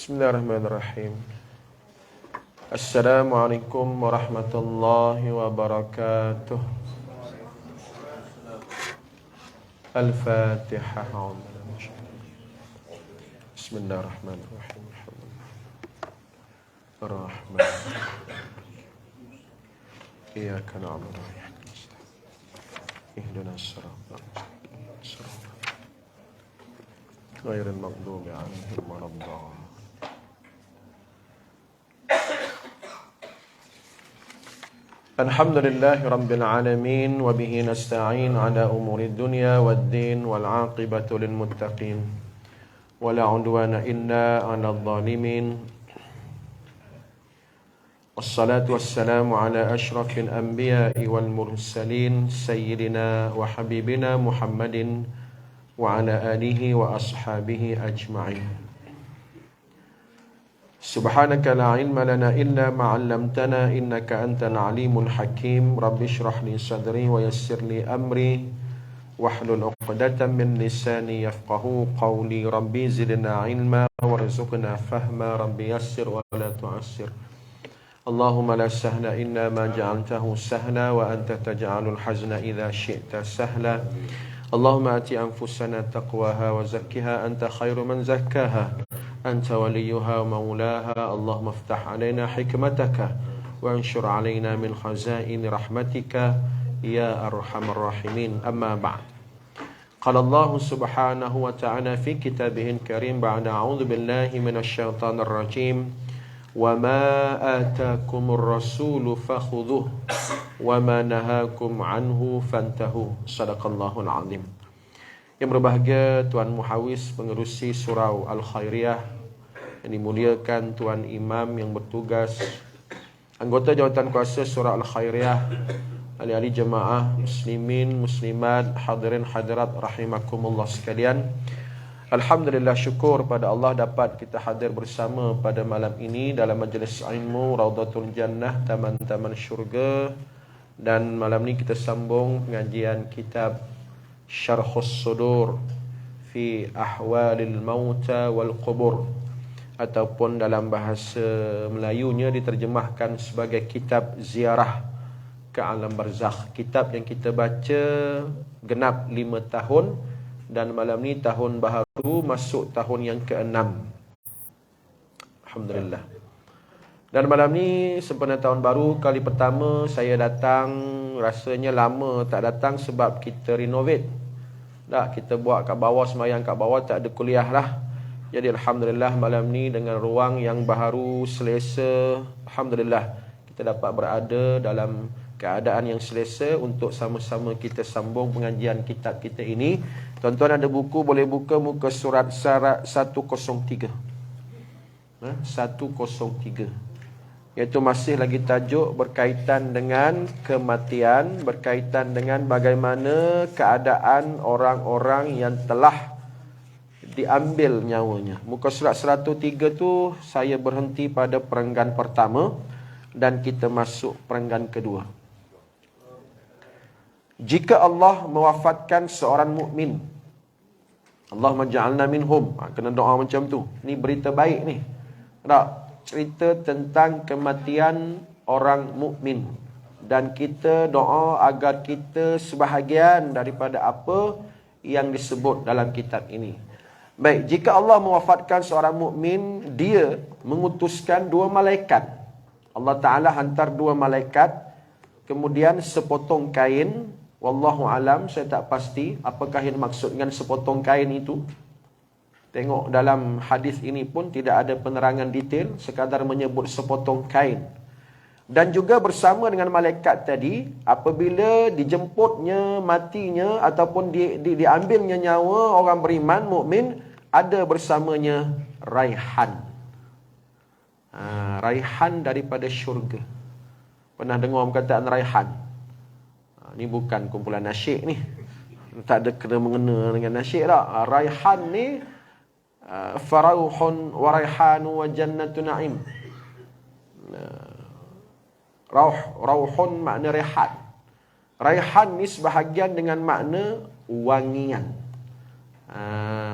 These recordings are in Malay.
Bismillahirrahmanirrahim. Assalamualaikum warahmatullahi wabarakatuh. Al-Fatihah. Bismillahirrahmanirrahim. Ar-Rahman. Iyyaka na'budu wa iyyaka nasta'in. Ihdinas siratal mustaqim. Ghairil maghdubi 'alaihim waladdallin. Alhamdulillahi Rabbil Alamin. Wa bihi nasta'in ala umuri dunya wad din. Wal aqibatu lil muttaqin. Wa la udwana illa ala dhalimin. Wassalatu wassalamu ala ashrafil anbiya'i wal mursalin. Sayyidina wa habibina Muhammadin wa ala alihi wa ashabihi ajma'in. Subhanaka la ilma lana illa ma 'allamtana innaka antal alimul hakim. Rabbi shrah li sadri wa yassir li amri wahlul 'uqdatam min lisani yafqahu qawli. Rabbi zidna ilma warzuqna fahma. Rabbi yassir wa la tu'assir. Allahumma la sahla illa ma ja'altahu sahla wa anta taj'alul hazna idza syi'ta sahla. Allahumma ati anfusana taqwaha wa zakkiha anta khairu man zakkaha. Anta waliyuha wa maulaha. Allahumma aftah alaina hikmataka wa anshur alaina min khazain rahmatika ya arhamar rahimin. Amma ba'd. Qala Allah subhanahu wa ta'ala fi kitabihil karim ba'da a'udzu billahi minasy syaithanir rajim. Wa ma ataakumur rasulu fakhudhuhu wa ma nahakum anhu fantahu. Shadaqallahul azim. Yang berbahagia Tuan Muhawis pengerusi surau Al-Khairiyah, yang dimuliakan Tuan Imam yang bertugas, anggota jawatan kuasa surau Al-Khairiyah, ahli-ahli jemaah, muslimin, muslimat, hadirin hadirat rahimakumullah sekalian. Alhamdulillah, syukur pada Allah dapat kita hadir bersama pada malam ini dalam majlis ilmu Raudhatul Jannah, taman-taman syurga. Dan malam ini kita sambung pengajian kitab Syarhus Sudur fi Ahwalil Mauta wal Qubur, ataupun dalam bahasa Melayunya diterjemahkan sebagai kitab ziarah ke alam barzakh. Kitab yang kita baca genap 5 tahun, dan malam ni tahun baharu masuk tahun yang ke-6. Alhamdulillah. Dan malam ni sempena tahun baru kali pertama saya datang. Rasanya lama tak datang sebab kita renovate. Tak, kita buat kat bawah, semayang kat bawah, tak ada kuliah lah. Jadi Alhamdulillah malam ni dengan ruang yang baru, selesa, Alhamdulillah kita dapat berada dalam keadaan yang selesa untuk sama-sama kita sambung pengajian kitab kita ini. Tuan-tuan ada buku, boleh buka muka surat 103. 103. Iaitu masih lagi tajuk berkaitan dengan kematian, berkaitan dengan bagaimana keadaan orang-orang yang telah diambil nyawanya. Muka surat 103 tu saya berhenti pada perenggan pertama dan kita masuk perenggan kedua. Jika Allah mewafatkan seorang mukmin, Allahumma ja'alna minhum, kena doa macam tu. Ni berita baik ni. Tak? Cerita tentang kematian orang mukmin, dan kita doa agar kita sebahagian daripada apa yang disebut dalam kitab ini. Baik, jika Allah mewafatkan seorang mukmin, dia mengutuskan 2 malaikat. Allah Ta'ala hantar 2 malaikat, kemudian sepotong kain. Wallahu alam, saya tak pasti apakah yang maksud dengan sepotong kain itu. Tengok dalam hadis ini pun tidak ada penerangan detail, sekadar menyebut sepotong kain. Dan juga bersama dengan malaikat tadi, apabila dijemputnya matinya ataupun diambilnya nyawa orang beriman, mukmin, ada bersamanya raihan. Raihan daripada syurga. Pernah dengar perkataan raihan? Ni bukan kumpulan nasyid ni. Tak ada kena mengena dengan nasyid tak. Raihan ni farauhun wa raihanu wa jannatu na'im. Rauhun makna rehat. Raihan ni sebahagian dengan makna wangian.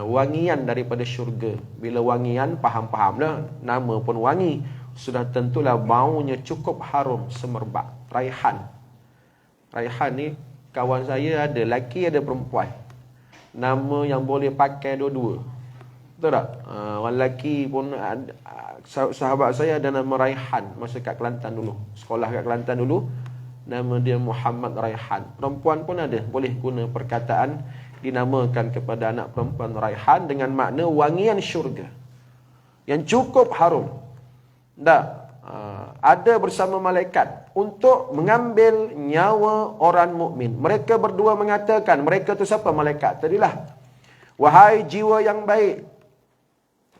wangian daripada syurga. Bila wangian, faham-fahamlah, nama pun wangi. Sudah tentulah baunya cukup harum, semerbak. Raihan. Raihan ni kawan saya ada, lelaki ada perempuan. Nama yang boleh pakai dua-dua. Betul tak? Orang lelaki pun sahabat saya ada nama Raihan masa kat Kelantan dulu. Sekolah kat Kelantan dulu. Nama dia Muhammad Raihan. Perempuan pun ada, boleh guna perkataan dinamakan kepada anak perempuan Raihan dengan makna wangian syurga yang cukup harum. Ada bersama malaikat untuk mengambil nyawa orang mukmin. Mereka berdua mengatakan, mereka tu siapa? Malaikat tadilah. Wahai jiwa yang baik,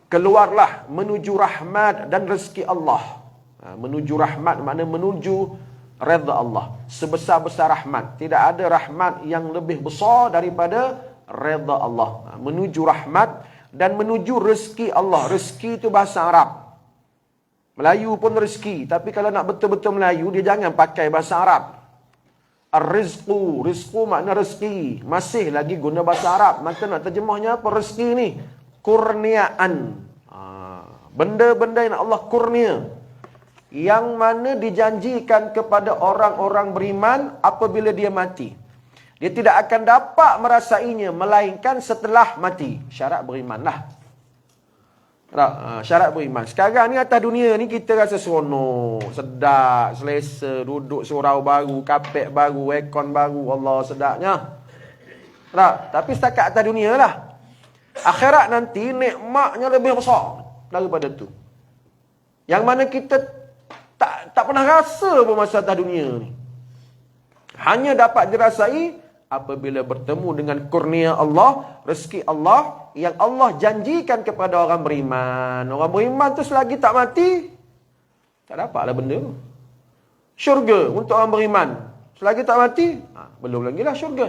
keluarlah menuju rahmat dan rezeki Allah. Menuju rahmat makna menuju redha Allah. Sebesar-besar rahmat. Tidak ada rahmat yang lebih besar daripada redha Allah. Menuju rahmat dan menuju rezeki Allah. Rezeki itu bahasa Arab. Melayu pun rezeki. Tapi kalau nak betul-betul Melayu, dia jangan pakai bahasa Arab. Ar-rizqu. Rizqu makna rezeki. Masih lagi guna bahasa Arab. Maka nak terjemahnya apa rezeki ni? Kurniaan. Benda-benda yang Allah kurnia. Yang mana dijanjikan kepada orang-orang beriman apabila dia mati. Dia tidak akan dapat merasainya melainkan setelah mati. Syarat berimanlah. Syarat beriman. Sekarang ni atas dunia ni kita rasa seronok, sedap, selesa, duduk surau baru, kapek baru, aircon baru. Allah sedapnya. Tapi setakat atas dunia lah. Akhirat nanti nikmatnya lebih besar daripada tu. Yang mana kita tak pernah rasa pun masa atas dunia ni. Hanya dapat dirasai apabila bertemu dengan kurnia Allah, rezeki Allah yang Allah janjikan kepada orang beriman. Orang beriman tu selagi tak mati, tak dapatlah benda tu. Syurga untuk orang beriman. Selagi tak mati, belum lagi lah syurga.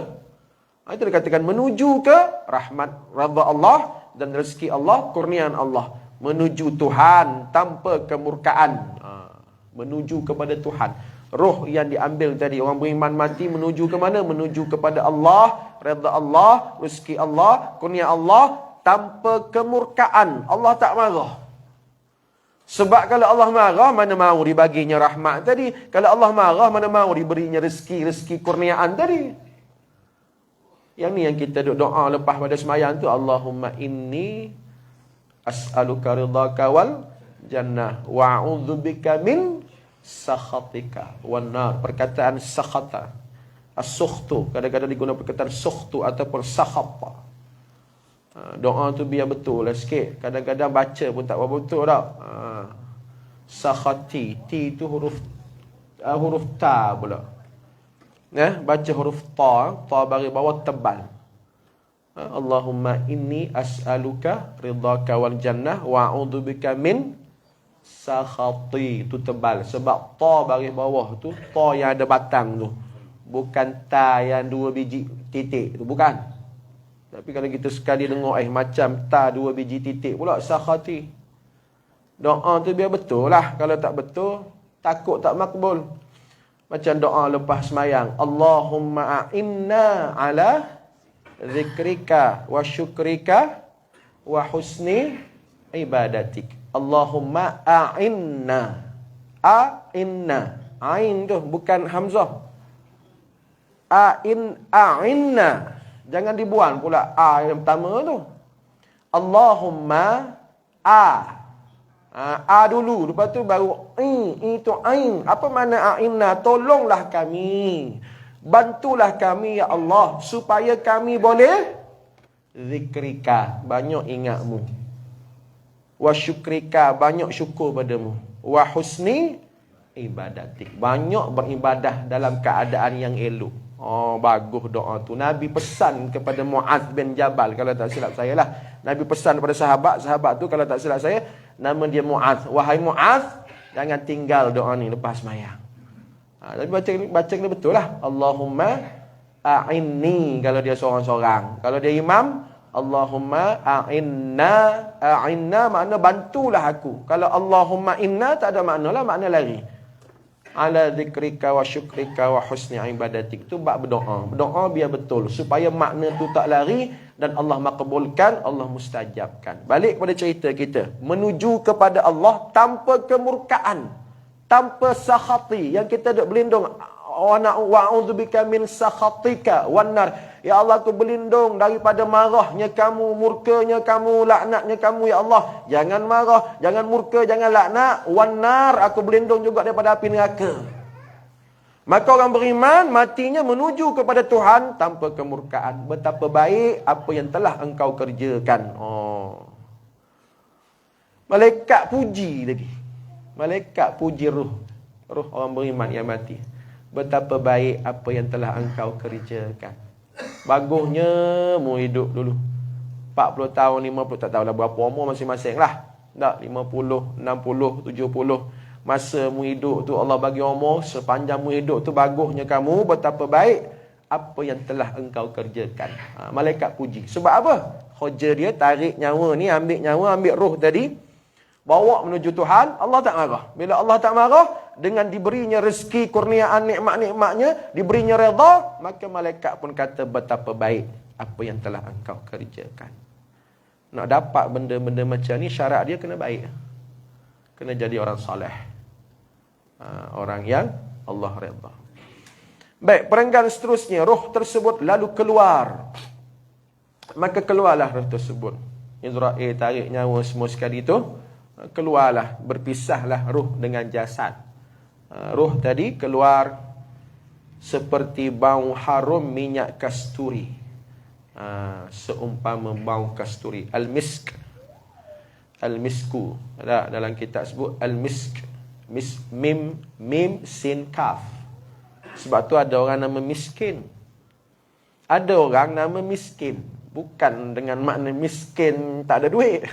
Itu dikatakan menuju ke rahmat, redha Allah dan rezeki Allah, kurniaan Allah. Menuju Tuhan tanpa kemurkaan. Menuju kepada Tuhan. Roh yang diambil tadi, orang beriman mati menuju ke mana? Menuju kepada Allah, redha Allah, rezeki Allah, kurnia Allah tanpa kemurkaan. Allah tak marah. Sebab kalau Allah marah, mana mahu dibaginya rahmat tadi. Kalau Allah marah, mana mahu diberinya rezeki kurniaan tadi. Yang ni yang kita doa lepas pada semayang tu, Allahumma inni as'aluka ridhaka wal jannah wa a'udzubika min sakhatika wan nar. Perkataan sakhata, as-sukhtu, kadang-kadang digunakan perkataan sukhtu ataupun sakhata. Doa tu biar betul lah sikit. Kadang-kadang baca pun tak berapa betul tak. Sakhati, ti tu huruf ta pula. Baca huruf ta bagi bawah tebal. Allahumma inni as'aluka ridhaka wal jannah wa a'udzubika min sakhati. Tu tebal. Sebab ta baris bawah tu, ta yang ada batang tu. Bukan ta yang 2 biji titik tu. Bukan. Tapi kalau kita sekali dengar macam ta 2 biji titik pula, sakhati. Doa tu biar betul lah. Kalau tak betul, takut tak makbul. Macam doa lepas semayang. Allahumma a'inna ala zikrika wa syukrika wa husni ibadatik. Allahumma a'inna. A'inna. Ain tu bukan hamzah. A'inna. Jangan dibuang pula a yang pertama tu. Allahumma a dulu, lepas tu baru itu ain. Apa makna a'inna? Tolonglah kami. Bantulah kami ya Allah supaya kami boleh zikrika, banyak ingatmu. Wa syukrika, banyak syukur padamu. Wa husni ibadatik, banyak beribadah dalam keadaan yang elok. Bagus doa tu. Nabi pesan kepada Muaz bin Jabal, kalau tak silap saya lah. Nabi pesan kepada sahabat tu, kalau tak silap saya, nama dia Muaz. Wahai Muaz, jangan tinggal doa ni lepas sembahyang. Tapi baca kena betul lah. Allahumma a'inni kalau dia seorang-seorang. Kalau dia imam, Allahumma a'inna makna bantulah aku. Kalau Allahumma inna tak ada makna lah, makna lari. ala dzikrika wa syukrika wa husni ibadatik. Tu bab berdoa. Berdoa biar betul supaya makna tu tak lari dan Allah makbulkan, Allah mustajabkan. Balik pada cerita kita, menuju kepada Allah tanpa kemurkaan, tanpa sakhati. Yang kita duk berlindung, wa a'udzubika min sakhatika wan nar. Ya Allah, aku berlindung daripada marahnya kamu, murkanya kamu, laknatnya kamu, ya Allah. Jangan marah, jangan murka, jangan laknat. Wan nar, aku berlindung juga daripada api neraka. Maka orang beriman matinya menuju kepada Tuhan tanpa kemurkaan. Betapa baik apa yang telah engkau kerjakan. Malaikat puji lagi. Malaikat puji ruh orang beriman yang mati. Betapa baik apa yang telah engkau kerjakan. Bagusnya mu hidup dulu 40 tahun, 50, tak tahulah berapa umur masing-masing lah. Tak, 50, 60, 70. Masa mu hidup tu Allah bagi umur, sepanjang mu hidup tu bagusnya kamu, betapa baik apa yang telah engkau kerjakan. Malaikat puji. Sebab apa? Kerja dia tarik nyawa ni, ambil nyawa, ambil roh tadi, bawa menuju Tuhan. Allah tak marah. Bila Allah tak marah, dengan diberinya rezeki, kurniaan, nikmat-nikmatnya, diberinya redha, maka malaikat pun kata betapa baik apa yang telah engkau kerjakan. Nak dapat benda-benda macam ni, syarat dia kena baik. Kena jadi orang soleh. Orang yang Allah redha. Baik, perenggan seterusnya, roh tersebut lalu keluar. Maka keluarlah roh tersebut. Israel tarik nyawa semua sekali itu, keluarlah, berpisahlah roh dengan jasad. Roh tadi keluar seperti bau harum minyak kasturi. Seumpama bau kasturi. Al-misk. Al-misku. Dalam kitab sebut al-misk. Mim, sin, kaf. Sebab tu ada orang nama miskin. Ada orang nama miskin. Bukan dengan makna miskin tak ada duit.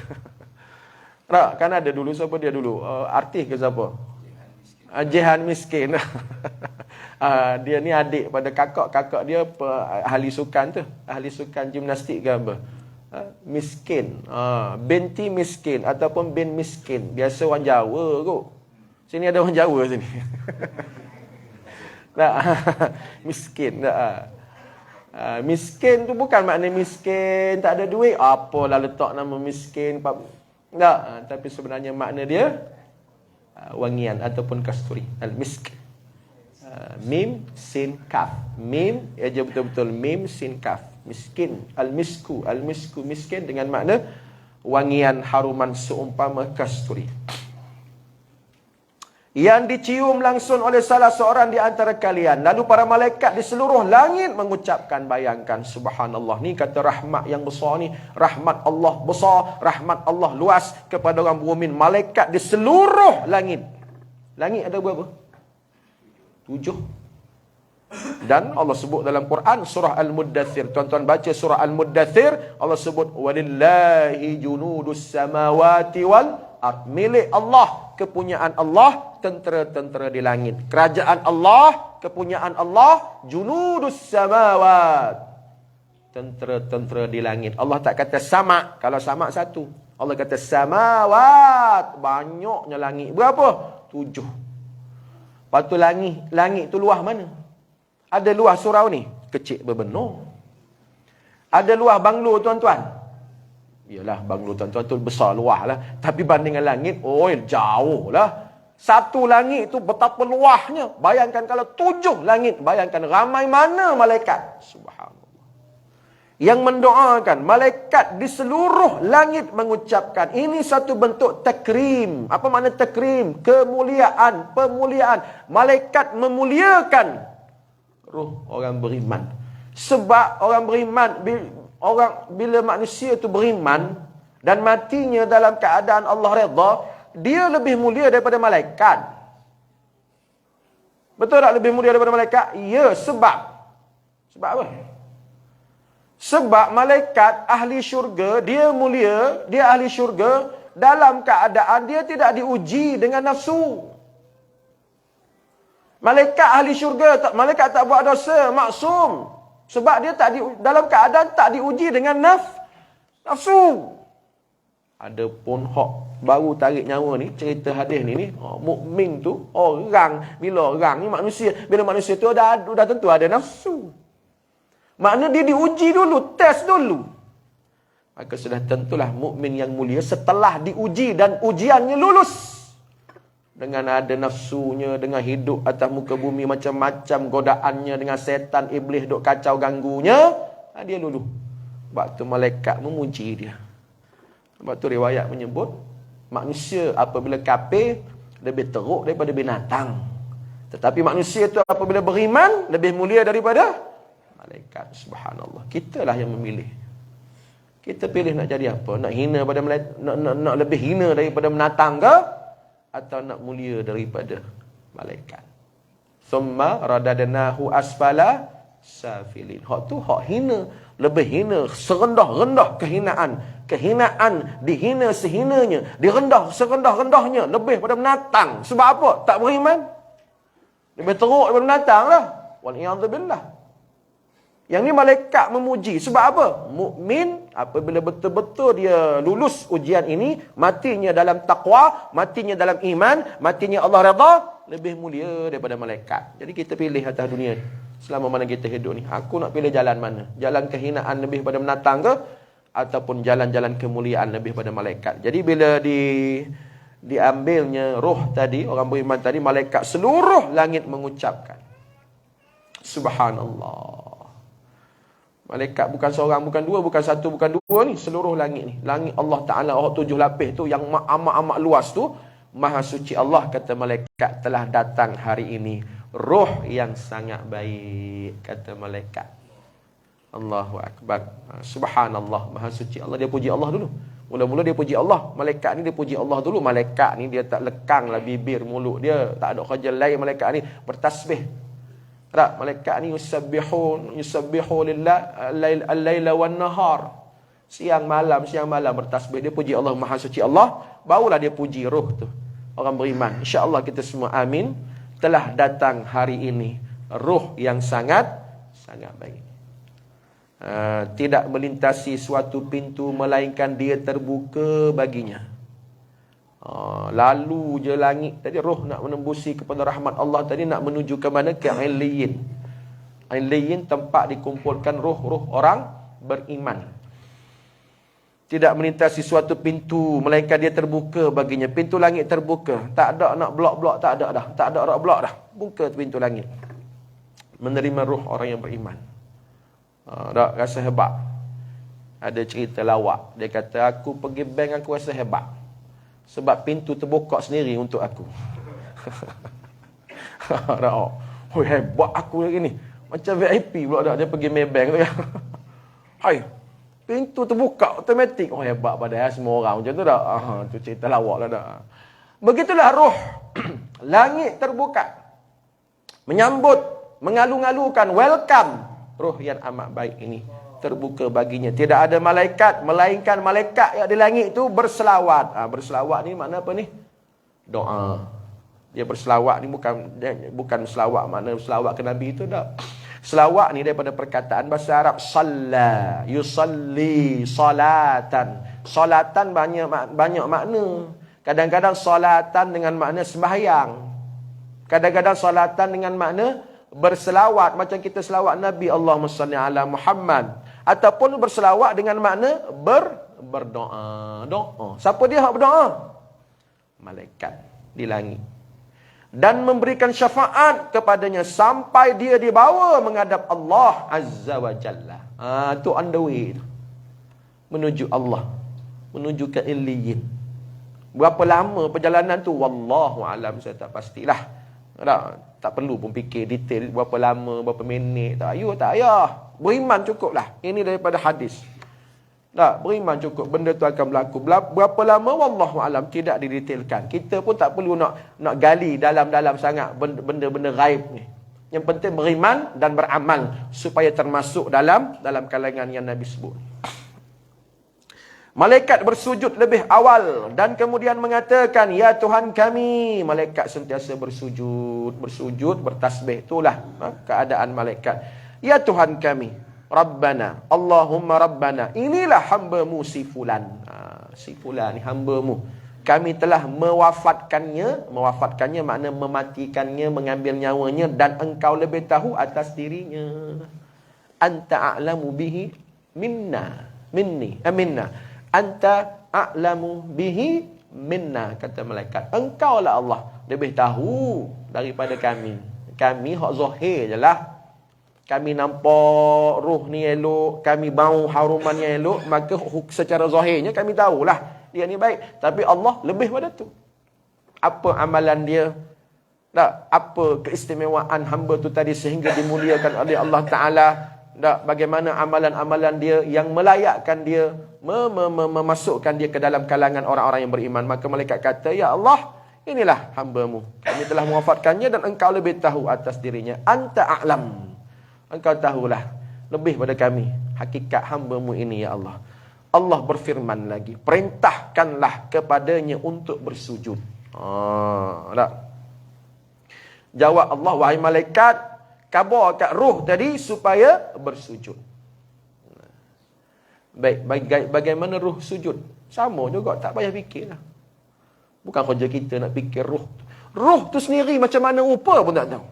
Kan ada dulu, siapa dia dulu? Artis ke siapa? Jehan miskin. Dia ni adik pada kakak dia ahli sukan tu. Ahli sukan gimnastik ke apa? Miskin. Binti miskin ataupun bin miskin. Biasa orang Jawa kot. Sini ada orang Jawa sini. Tak. Miskin. Tak. Miskin tu bukan makna miskin tak ada duit. Apalah letak nama miskin. Tak. Tapi sebenarnya makna dia wangian ataupun kasturi. Al-misk. Mim, sin, kaf. Mim, aja betul-betul. Mim, sin, kaf. Miskin. Al-misku. Al-misku, miskin dengan makna wangian haruman seumpama kasturi. Yang dicium langsung oleh salah seorang di antara kalian. Lalu para malaikat di seluruh langit mengucapkan, bayangkan, subhanallah. Ni kata rahmat yang besar ni. Rahmat Allah besar, rahmat Allah luas kepada orang mukmin. Malaikat di seluruh langit. Langit ada berapa? 7. Dan Allah sebut dalam Quran surah Al-Muddathir. Tuan-tuan baca surah Al-Muddathir, Allah sebut walillahi junudus samawati wal ard. Milik Allah, kepunyaan Allah, tentera-tentera di langit. Kerajaan Allah, kepunyaan Allah, junudus samawat. Tentera-tentera di langit. Allah tak kata sama. Kalau sama satu. Allah kata samawat. Banyaknya langit. Berapa? 7. Lepas tu langit tu luah mana? Ada luah surau ni? Kecil berbenar. Ada luah banglo tuan-tuan? Yalah, banglo tuan-tuan tu besar luah lah. Tapi bandingan langit, jauh lah. Satu langit tu betapa luahnya. Bayangkan kalau 7 langit. Bayangkan ramai mana malaikat. Subhanallah. Yang mendoakan. Malaikat di seluruh langit mengucapkan. Ini satu bentuk takrim. Apa makna takrim? Kemuliaan. Pemuliaan. Malaikat memuliakan ruh orang beriman. Sebab orang beriman, bila manusia tu beriman dan matinya dalam keadaan Allah redha, dia lebih mulia daripada malaikat. Betul tak lebih mulia daripada malaikat? Ya, sebab apa? Sebab malaikat ahli syurga, dia mulia, dia ahli syurga dalam keadaan dia tidak diuji dengan nafsu. Malaikat ahli syurga, malaikat tak buat dosa, maksum. Sebab dia dalam keadaan tak diuji dengan nafsu. Adapun hak baru tarik nyawa ni, cerita hadis ni mukmin tu orang, bila orang ni manusia, bila manusia tu dah tentu ada nafsu. Makna dia diuji dulu, tes dulu. Maka sudah tentulah mukmin yang mulia setelah diuji dan ujiannya lulus. Dengan ada nafsunya, dengan hidup atas muka bumi macam-macam godaannya, dengan setan iblis duk kacau ganggunya, dia lulus. Sebab tu malaikat memuji dia. Sebab tu riwayat menyebut manusia apabila kafir lebih teruk daripada binatang. Tetapi manusia tu apabila beriman lebih mulia daripada malaikat. Subhanallah. Kitalah yang memilih. Kita pilih nak jadi apa? Nak hina pada nak lebih hina daripada binatang ke? Atau nak mulia daripada malaikat? Summa radadnahu asfala safilin. Hak tu hak hina, lebih hina, serendah-rendah kehinaan. Kehinaan dihina sehinanya, direndah serendah-rendahnya, lebih pada binatang. Sebab apa? Tak beriman. Lebih teruk daripada binatang lah. Wal'iyadzubillah. Yang ni malaikat memuji. Sebab apa? Mukmin apabila betul-betul dia lulus ujian ini, matinya dalam taqwa, matinya dalam iman, matinya Allah redha, lebih mulia daripada malaikat. Jadi kita pilih atas dunia ni. Selama mana kita hidup ni, aku nak pilih jalan mana? Jalan kehinaan lebih pada binatang ke? Ataupun jalan-jalan kemuliaan lebih pada malaikat? Jadi bila diambilnya roh tadi, orang beriman tadi, malaikat seluruh langit mengucapkan Subhanallah. Malaikat bukan seorang, bukan dua, bukan satu, bukan dua ni. Seluruh langit ni. Langit Allah Ta'ala, orang 7 lapis tu, yang amat-amat luas tu. Maha suci Allah, kata malaikat, telah datang hari ini roh yang sangat baik, kata malaikat. Allahu Akbar. Subhanallah, maha suci Allah. Dia puji Allah dulu. Mula-mula dia puji Allah. Malaikat ni dia puji Allah dulu. Malaikat ni dia tak lekang lah bibir, mulut dia. Tak ada kerja lain malaikat ni. Bertasbih. Tak, malaikat ni yusabbihu lillah al-laila wan nahar. Siang malam bertasbih. Dia puji Allah, maha suci Allah. Barulah dia puji roh tu. Orang beriman. InsyaAllah kita semua amin. Telah datang hari ini roh yang sangat baik. Tidak melintasi suatu pintu melainkan dia terbuka baginya. Lalu je langit tadi, roh nak menembusi kepada rahmat Allah tadi, nak menuju ke mana? Ke Illiyin. Illiyin tempat dikumpulkan roh-roh orang beriman. Tidak melintasi suatu pintu melainkan dia terbuka baginya. Pintu langit terbuka. Tak ada nak blok-blok, tak ada dah. Tak ada nak blok dah. Buka pintu langit. Menerima roh orang yang beriman. Tak rasa hebat. Ada cerita lawak. Dia kata, aku pergi bank, aku rasa hebat. Sebab pintu terbuka sendiri untuk aku. Oh, hebat aku lagi ni. Macam VIP pula dah. Dia pergi Maybank tu ya. Hai, pintu terbuka automatik. Oh, hebat padahal semua orang macam tu dah. Tu cerita lawak lah dah. Begitulah roh. Langit terbuka. Menyambut, mengalu-ngalukan, welcome. Roh yang amat baik ini terbuka baginya. Tidak ada malaikat melainkan malaikat yang di langit itu berselawat. Berselawat ni makna apa ni? Doa. Dia berselawat ni bukan selawat makna selawat ke Nabi itu tak. Selawat ni daripada perkataan bahasa Arab salla, yusalli, salatan. Salatan banyak makna. Kadang-kadang salatan dengan makna sembahyang. Kadang-kadang salatan dengan makna berselawat, macam kita selawat Nabi Allahumma salli ala Muhammad. Ataupun berselawat dengan makna berdoa. Doa. Siapa dia yang berdoa? Malaikat di langit. Dan memberikan syafaat kepadanya sampai dia dibawa menghadap Allah Azza wa Jalla. Tu on the way. Menuju Allah. Menuju ke Illiyin. Berapa lama perjalanan tu? Wallahu alam, saya tak pastilah. Tak perlu pun fikir detail berapa lama, berapa minit. Tak payah. Beriman cukup lah. Ini daripada hadis. Tak, beriman cukup. Benda tu akan berlaku. Berapa lama? Wallahu alam, tidak didetailkan. Kita pun tak perlu nak gali dalam-dalam sangat benda-benda gaib ni. Yang penting beriman dan beramal supaya termasuk dalam kalangan yang Nabi sebut. Malaikat bersujud lebih awal dan kemudian mengatakan, ya Tuhan kami. Malaikat sentiasa bersujud, bertasbih. Itulah keadaan malaikat. Ya Tuhan kami, Rabbana, Allahumma Rabbana, inilah hamba-Mu si fulan. Si fulan ni hamba-Mu. kami telah mewafatkannya. Mewafatkannya makna mematikannya, mengambil nyawanya, dan engkau lebih tahu atas dirinya. Anta a'lamu bihi minna. Minna. Anta a'lamu bihi minna, kata malaikat. Engkau lah Allah lebih tahu daripada kami. Kami hak zahir je lah. Kami nampak ruh ni elok, kami bau haruman yang elok, maka secara zahirnya kami tahulah dia ni baik. Tapi Allah lebih pada tu. Apa amalan dia? Tak, apa keistimewaan hamba tu tadi sehingga dimuliakan oleh Allah Ta'ala? Tak, bagaimana amalan-amalan dia yang melayakkan dia, memasukkan dia ke dalam kalangan orang-orang yang beriman. Maka malaikat kata, ya Allah, inilah hamba-Mu. Kami telah mewafatkannya dan engkau lebih tahu atas dirinya. Anta a'lam. Engkau tahulah lebih pada kami hakikat hamba-Mu ini, ya Allah. Allah berfirman lagi, perintahkanlah kepadanya untuk bersujud. Tak? Jawab Allah, wahai malaikat, khabar kat roh tadi supaya bersujud. Baik, bagaimana roh sujud? Sama juga, tak payah fikirlah. Bukan kerja kita nak fikir roh. Roh tu sendiri macam mana rupa pun tak tahu.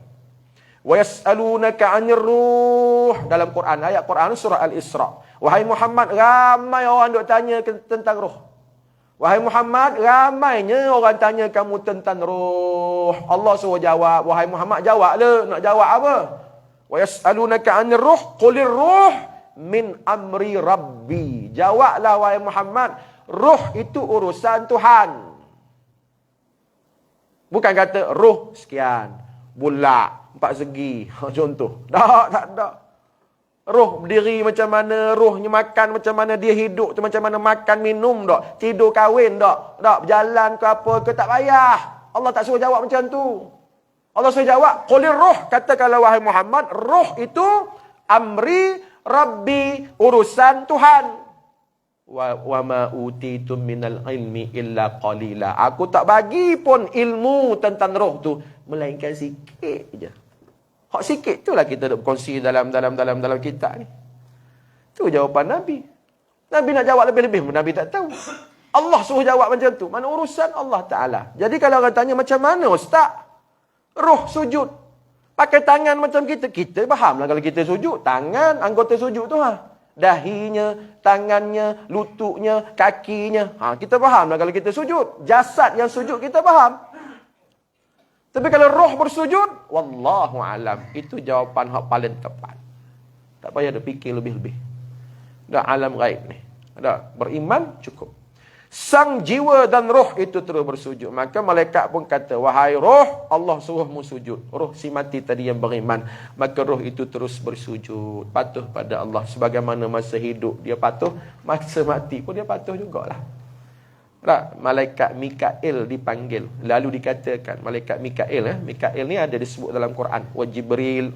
Wa yas'alunaka 'anir ruh, dalam Quran, ayat Quran surah Al-Isra. Wahai Muhammad, ramai orang duk tanya tentang roh. Wahai Muhammad, ramainya orang tanya kamu tentang roh. Allah suruh jawab. Wahai Muhammad, jawablah. Nak jawab apa? Wa yas'alunaka 'anir ruh, qulir ruh min amri rabbi. Jawablah wahai Muhammad, roh itu urusan Tuhan. Bukan kata roh sekian, bulat, 4 segi, contoh. Tak. Roh berdiri macam mana, rohnya makan macam mana, dia hidup tu macam mana, makan, minum tak, tidur, kahwin tak, berjalan ke apa ke, tak payah. Allah tak suruh jawab macam tu. Allah suruh jawab, qulir roh, katakanlah wahai Muhammad, roh itu amri rabbi, urusan Tuhan. Wa ma utitum minal ilmi illa qalila. Aku tak bagi pun ilmu tentang roh tu, melainkan sikit je. Hak sikit itulah kita nak berkongsi dalam kitab ni. Tu jawapan Nabi. Nabi nak jawab lebih-lebih, Nabi tak tahu. Allah suruh jawab macam tu. Mana urusan Allah Ta'ala. Jadi kalau orang tanya macam mana Ustaz roh sujud, pakai tangan macam kita, kita faham lah kalau kita sujud. Tangan, anggota sujud tu dahinya, tangannya, lututnya, kakinya. Kita faham lah kalau kita sujud. Jasad yang sujud kita faham. Tapi kalau roh bersujud, wallahu alam, itu jawapan hak paling tepat. Tak payah ada fikir lebih-lebih. Dah alam gaib ni. Dah beriman cukup. Sang jiwa dan roh itu terus bersujud. Maka malaikat pun kata, wahai roh, Allah suruhmu sujud. Roh si mati tadi yang beriman. Maka roh itu terus bersujud. Patuh pada Allah. Sebagaimana masa hidup dia patuh, masa mati pun dia patuh jugalah. Malaikat Mikail dipanggil. Lalu dikatakan, malaikat Mikail, Mikail ni ada disebut dalam Quran. Wa Jibril,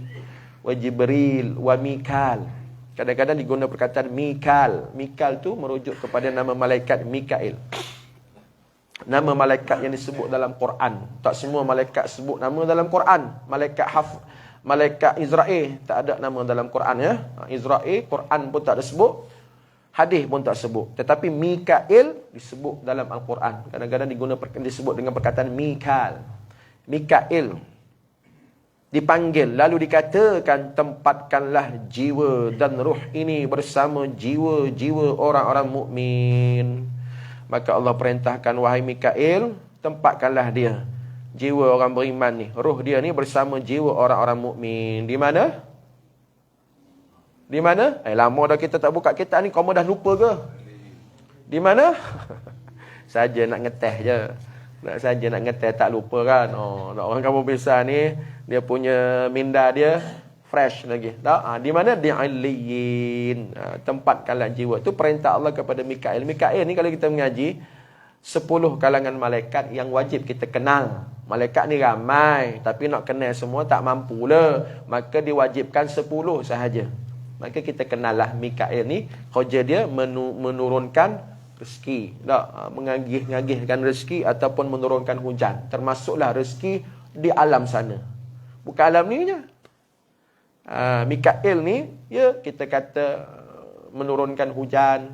wa Mikal. Kadang-kadang digunakan perkataan Mikal. Mikal tu merujuk kepada nama malaikat Mikail. Nama malaikat yang disebut dalam Quran. Tak semua malaikat sebut nama dalam Quran. Malaikat Israel tak ada nama dalam Quran, ya. Israel, Quran pun tak ada sebut. Hadis pun tak sebut. Tetapi Mikail disebut dalam Al-Quran. Kadang-kadang disebut dengan perkataan Mikal. Mikail dipanggil. Lalu dikatakan, tempatkanlah jiwa dan ruh ini bersama jiwa-jiwa orang-orang mukmin. Maka Allah perintahkan, wahai Mikail, tempatkanlah dia, jiwa orang beriman ni, ruh dia ni bersama jiwa orang-orang mukmin. Di mana? Di mana? Lama dah kita tak buka kitab ni, kamu dah lupa ke? Di mana? Saja nak ngeteh je. Saja nak ngeteh, tak lupa kan? Orang kamu besar ni, dia punya minda dia fresh lagi. Di mana? Di Aliyin. Tempatkanlah jiwa. Itu perintah Allah kepada Mikail. Mikail ni kalau kita mengaji, 10 kalangan malaikat yang wajib kita kenal. Malaikat ni ramai, tapi nak kenal semua tak mampu lah. Maka diwajibkan 10 sahaja. Maka kita kenallah Mikail ni, kerja dia menurunkan rezeki. Mengagih-ngagihkan rezeki ataupun menurunkan hujan. Termasuklah rezeki di alam sana. Bukan alam ni je. Mikail ni, ya kita kata menurunkan hujan,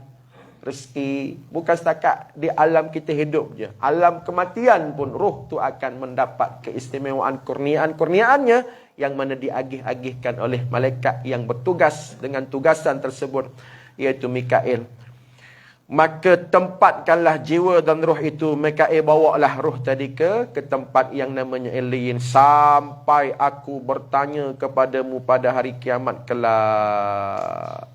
rezeki. Bukan setakat di alam kita hidup je. Alam kematian pun roh tu akan mendapat keistimewaan kurniaan-kurniaannya yang mana diagih-agihkan oleh malaikat yang bertugas dengan tugasan tersebut, iaitu Mikail. Maka tempatkanlah jiwa dan roh itu, Mikail bawalah roh tadi ke tempat yang namanya Illiyin, sampai aku bertanya kepadamu pada hari kiamat kelak.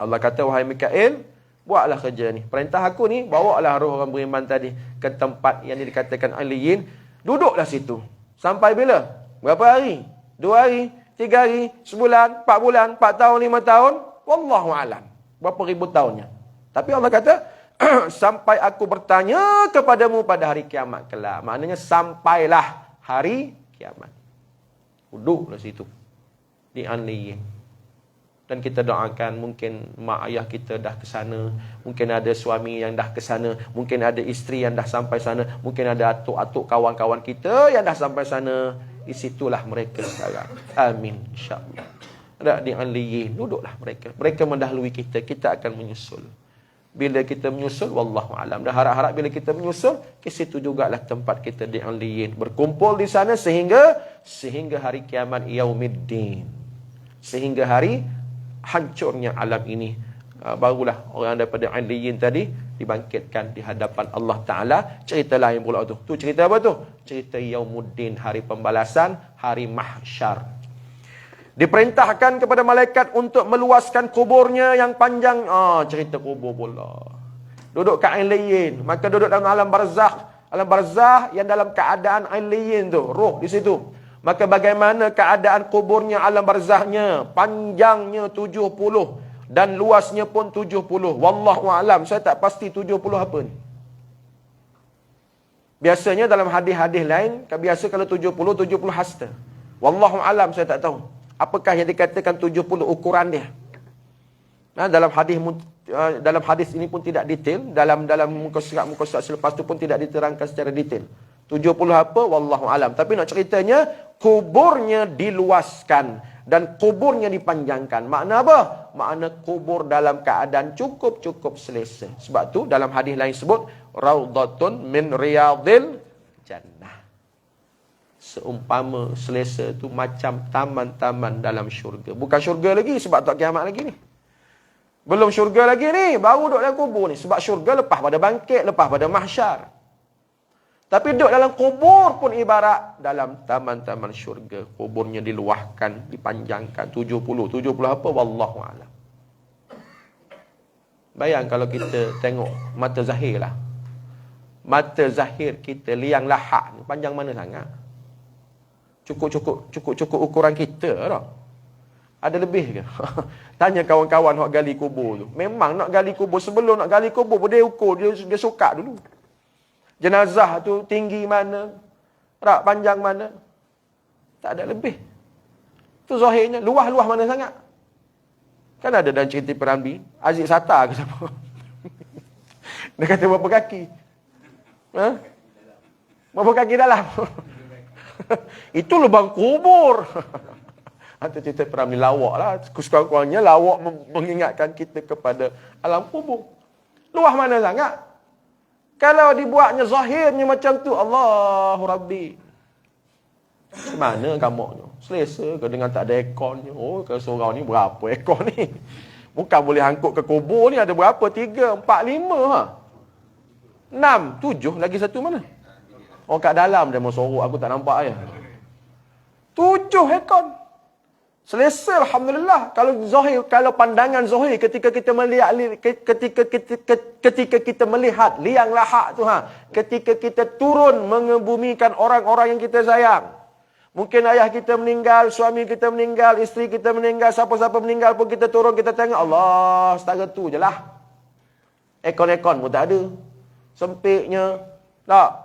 Allah kata, wahai Mikail, buatlah kerja ni. Perintah aku ni, bawalah roh orang beriman tadi ke tempat yang dikatakan Illiyin. Duduklah situ. Sampai bila? Berapa hari? 2 hari? 3 hari? Sebulan? 4 bulan? 4 tahun? 5 tahun? Wallahu'alam. Berapa ribu tahunnya? Tapi Allah kata, sampai aku bertanya kepadamu pada hari kiamat kelak. Maknanya, sampailah hari kiamat. Duduklah situ. Di Illiyin. Dan kita doakan, mungkin mak ayah kita dah ke sana, mungkin ada suami yang dah ke sana, mungkin ada isteri yang dah sampai sana, mungkin ada atuk-atuk kawan-kawan kita yang dah sampai sana. Di situlah mereka sekarang. Amin, insya-Allah. Ada di Illiyin, duduklah mereka. Mereka mendahului kita, kita akan menyusul. Bila kita menyusul, wallahu alam. Dan harap-harap bila kita menyusul, ke situ jugalah tempat kita di Illiyin. Berkumpul di sana sehingga hari kiamat yaumiddin. Sehingga hari hancurnya alam ini. Barulah orang daripada Illiyin tadi dibangkitkan di hadapan Allah Ta'ala. Cerita lain pula tu. Tu cerita apa tu? Cerita Yaumuddin, hari pembalasan, hari mahsyar. Diperintahkan kepada malaikat untuk meluaskan kuburnya yang panjang. Cerita kubur pula. Duduk kat Illiyin. Maka duduk dalam alam barzakh. Alam barzakh yang dalam keadaan Illiyin tu. Roh di situ. Maka bagaimana keadaan kuburnya, alam barzakhnya? Panjangnya 70 dan luasnya pun 70. Wallahu alam, saya tak pasti 70 apa ni. Biasanya dalam hadis-hadis lain, biasa kalau 70 hasta. Wallahu alam, saya tak tahu. Apakah yang dikatakan 70 ukuran dia? Nah, dalam hadis ini pun tidak detail. Dalam muka surat selepas tu pun tidak diterangkan secara detail. 70 apa? Wallahu alam. Tapi nak ceritanya, kuburnya diluaskan dan kuburnya dipanjangkan. Makna apa? Makna kubur dalam keadaan cukup selesa. Sebab tu dalam hadis lain sebut raudhatun min riyadil jannah. Seumpama selesa tu macam taman-taman dalam syurga. Bukan syurga lagi sebab tak kiamat lagi ni. Belum syurga lagi ni, baru duduk dalam kubur ni. Sebab syurga lepas pada bangkit, lepas pada mahsyar. Tapi duduk dalam kubur pun ibarat dalam taman-taman syurga. Kuburnya diluahkan, dipanjangkan. 70 apa? Wallahu a'lam. Bayang kalau kita tengok mata zahir lah. Mata zahir kita liang lahak ni panjang mana sangat? Cukup ukuran kita tak? Ada lebih ke? Tanya kawan-kawan nak gali kubur tu. Memang nak gali kubur, sebelum nak gali kubur dia ukur, dia sukat dulu. Jenazah tu tinggi mana? Rak panjang mana? Tak ada lebih. Tu zahirnya. Luah mana sangat? Kan ada dalam cerita Piramli, Aziz Sata ke siapa? Dia kata berapa kaki? Ha? Berapa kaki dalam? Itu lubang kubur. Itu cerita Piramli lawak lah. Sekurang-kurangnya lawak mengingatkan kita kepada alam kubur. Luah mana sangat? Kalau dibuatnya zahirnya macam tu, Allahu Rabbi. Mana kamaknya? Selesa ke dengan tak ada ekornya? Oh, kalau seorang ni berapa ekor ni? Bukan boleh angkut ke kubur ni, ada berapa? 3, 4, 5 ha? 6, 7, lagi satu mana? Oh, kat dalam dia mau sorok, aku tak nampak ya. 7 ekor. Selesa, alhamdulillah. Kalau pandangan zahir ketika kita melihat ketika kita melihat liang lahak tu ketika kita turun mengebumikan orang-orang yang kita sayang. Mungkin ayah kita meninggal, suami kita meninggal, isteri kita meninggal, siapa-siapa meninggal pun kita turun, kita tengok Allah, setara tu je lah. Ekon-ekon pun tak ada. Sempitnya tak.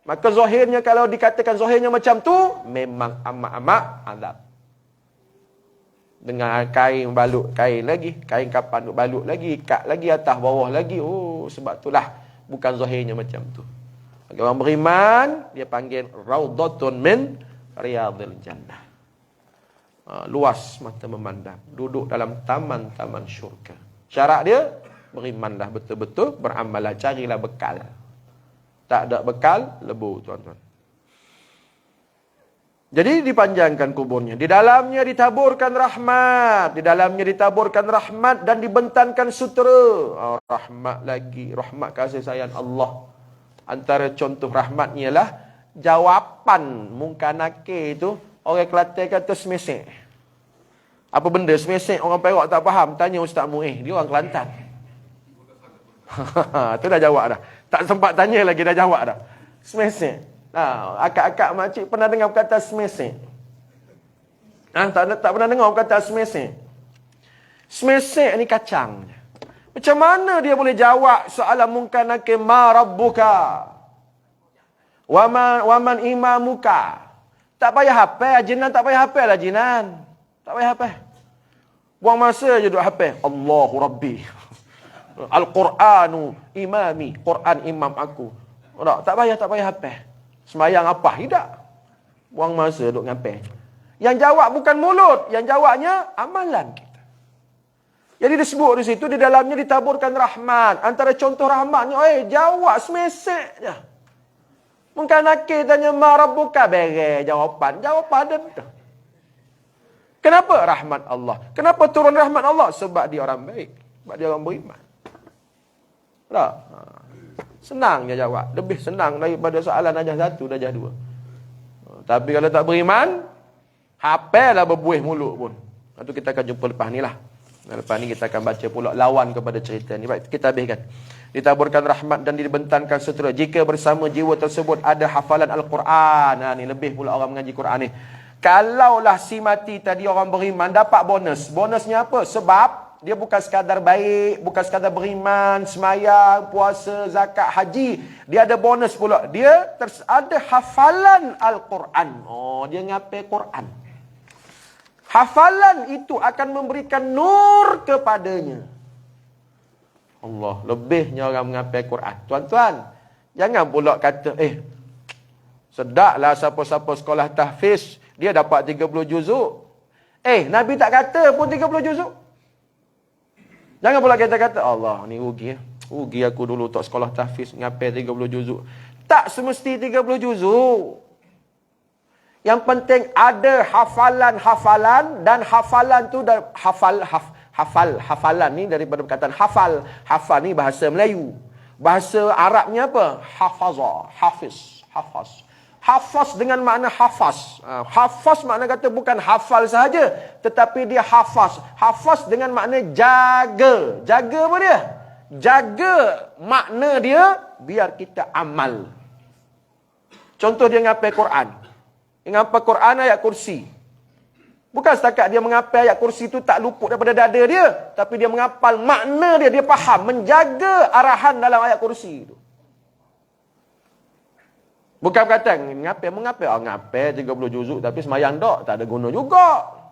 Maka zahirnya, kalau dikatakan zahirnya macam tu, memang amat-amat azab. Dengan kain balut kain lagi, kain kapan balut lagi, ikat lagi atas bawah lagi. Oh, sebab itulah bukan zahirnya macam tu. Bagi orang beriman, dia panggil raudhatun min riyadil jannah. Luas mata memandang, duduk dalam taman-taman syurga. Syarat dia, berimanlah betul-betul, beramallah, carilah bekal. Tak ada bekal, lebu tuan-tuan. Jadi dipanjangkan kuburnya. Di dalamnya ditaburkan rahmat. Di dalamnya ditaburkan rahmat dan dibentankan sutera. Rahmat lagi. Rahmat kasih sayang Allah. Antara contoh rahmatnya ialah jawapan munkar nakir itu. Orang Kelantan kata semesek. Apa benda semesek? Orang Perak tak faham. Tanya Ustaz Mu'ih. Dia orang Kelantan. Itu dah jawab dah. Tak sempat tanya lagi, dah jawab dah. Semesek. Akak-akak makcik pernah dengar perkataan semesek? Tak pernah dengar perkataan semesek? Semesek ni kacang. Macam mana dia boleh jawab soalan munkar nakir? Ma rabbuka? Wa man imamuka? Tak payah hafal. Jinan tak payah hafal lah jinan. Tak payah hafal. Buang masa je duduk hafal. Allahu Rabbi. Al-Quranu imami. Quran imam aku. Tak payah hafal. Semayang apa? Tidak. Buang masa duduk ngapel. Yang jawab bukan mulut. Yang jawabnya amalan kita. Jadi disebut di situ, di dalamnya ditaburkan rahmat. Antara contoh rahmatnya, jawab semesek je. Munkar nakir tanya, ma rabbuka? Bere jawapan. Jawapan ada. Kenapa rahmat Allah? Kenapa turun rahmat Allah? Sebab dia orang baik. Sebab dia orang beriman. Tak? Senang je jawab. Lebih senang daripada soalan darjah 1, darjah 2. Tapi kalau tak beriman, hafal lah berbuih mulut pun. Itu kita akan jumpa lepas ni lah. Lepas ni kita akan baca pula lawan kepada cerita ni. Baik, kita habiskan. Ditaburkan rahmat dan dibentankan sutera. Jika bersama jiwa tersebut ada hafalan Al-Quran. Ni lebih pula orang mengaji Quran ni. Kalaulah si mati tadi orang beriman, dapat bonus. Bonusnya apa? Sebab dia bukan sekadar baik, bukan sekadar beriman, semayang, puasa, zakat, haji. Dia ada bonus pula. Dia ada hafalan Al-Quran. Dia ngapal Quran. Hafalan itu akan memberikan nur kepadanya. Allah, lebihnya orang mengapal Quran. Tuan-tuan, jangan pula kata, sedaklah siapa-siapa sekolah tahfiz, dia dapat 30 juzuk. Nabi tak kata pun 30 juzuk. Jangan pula kita kata, Allah ni rugi. Rugi aku dulu tak sekolah tahfiz, ngapal 30 juzuk. Tak semesti 30 juzuk. Yang penting ada hafalan-hafalan, dan hafalan tu hafalan ni daripada perkataan hafal. Hafal ni bahasa Melayu. Bahasa Arabnya apa? Hafazah, hafiz, hafaz. Hafaz dengan makna hafaz. Hafaz makna kata bukan hafal sahaja, tetapi dia hafaz. Hafaz dengan makna jaga. Jaga apa dia? Jaga makna dia biar kita amal. Contoh dia ngapal Quran. Dia ngapal Quran ayat kursi. Bukan setakat dia mengapal ayat kursi tu tak luput daripada dada dia, tapi dia menghafal makna dia, dia faham, menjaga arahan dalam ayat kursi itu. Bukan kata mengapal 30 juzuk tapi semayang tak ada guna juga.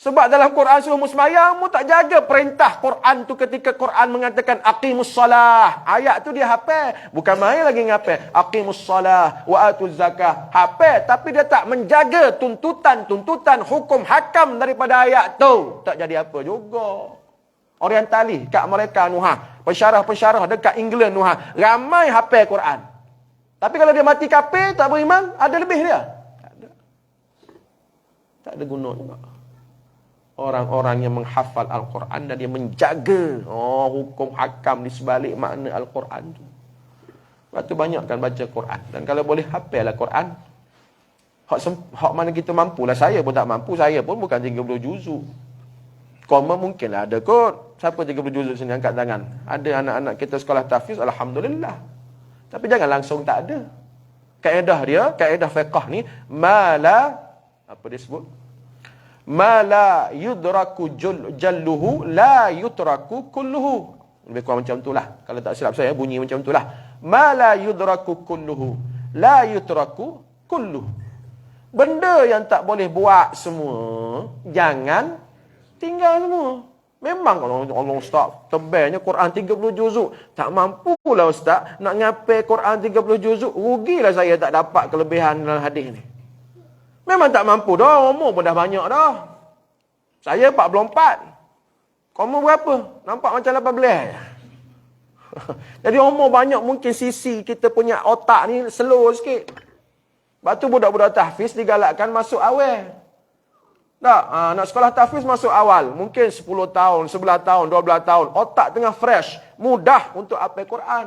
Sebab dalam Quran suruh semayang, mu tak jaga perintah Quran tu ketika Quran mengatakan aqimus salah. Ayat tu dia hafal, bukan main lagi ngapal aqimus salah wa atuz zakah. Hafal tapi dia tak menjaga tuntutan hukum hakam daripada ayat tu. Tak jadi apa juga. Orientalis kat mereka nuha, pensyarah-pensyarah dekat England nuha, ramai hafal Quran. Tapi kalau dia mati kafir, tak beriman, ada lebih dia? Tak ada. Tak ada guna juga. Orang-orang yang menghafal Al-Quran dan dia menjaga hukum hakam di sebalik makna Al-Quran tu. Lepas tu banyakkan baca Quran. Dan kalau boleh hafal Al-Quran, hak mana kita mampulah. Saya pun tak mampu. Saya pun bukan 30 juzuk. Koma mungkinlah ada kot. Siapa 30 juzuk sini angkat tangan? Ada anak-anak kita sekolah tahfiz, alhamdulillah. Tapi jangan langsung tak ada. Kaedah dia, kaedah fiqh ni, apa dia sebut? Ma la yudraku jalluhu la yutraku kulluhu. Lebih kurang macam itulah. Kalau tak silap saya bunyi macam itulah. Ma la yudraku kulluhu la yutraku kulluhu. Benda yang tak boleh buat semua, jangan tinggal semua. Memang Allah Ustaz, tebalnya Quran 30 juzuk. Tak mampulah Ustaz nak ngapal Quran 30 juzuk. Rugilah saya tak dapat kelebihan dalam hadis ni. Memang tak mampu dah, umur pun dah banyak dah. Saya 44. Umur berapa? Nampak macam 18. Jadi umur banyak, mungkin sisi kita punya otak ni slow sikit. Sebab tu budak-budak tahfiz digalakkan masuk awal. Tak, nak sekolah tahfiz masuk awal. Mungkin 10 tahun, 11 tahun, 12 tahun. Otak tengah fresh. Mudah untuk hafal Quran.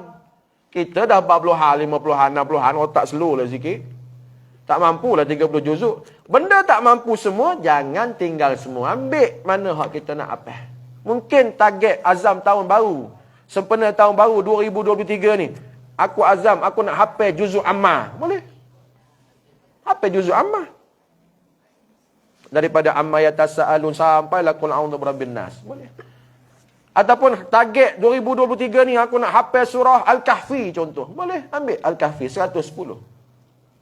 Kita dah 40-an, 50-an, 60-an. Otak slow lah sikit. Tak mampu lah 30 juzuk. Benda tak mampu semua, jangan tinggal semua. Ambil mana hak kita nak hafal. Mungkin target azam tahun baru. Sempena tahun baru 2023 ni. Aku azam, aku nak hafal juzuk Ammah. Boleh? Hafal juzuk Ammah. Daripada Amma yatasaalun sampailah qul a'udzu birabbin nas. Boleh. Ataupun target 2023 ni aku nak hafal surah Al-Kahfi contoh. Boleh ambil Al-Kahfi 110.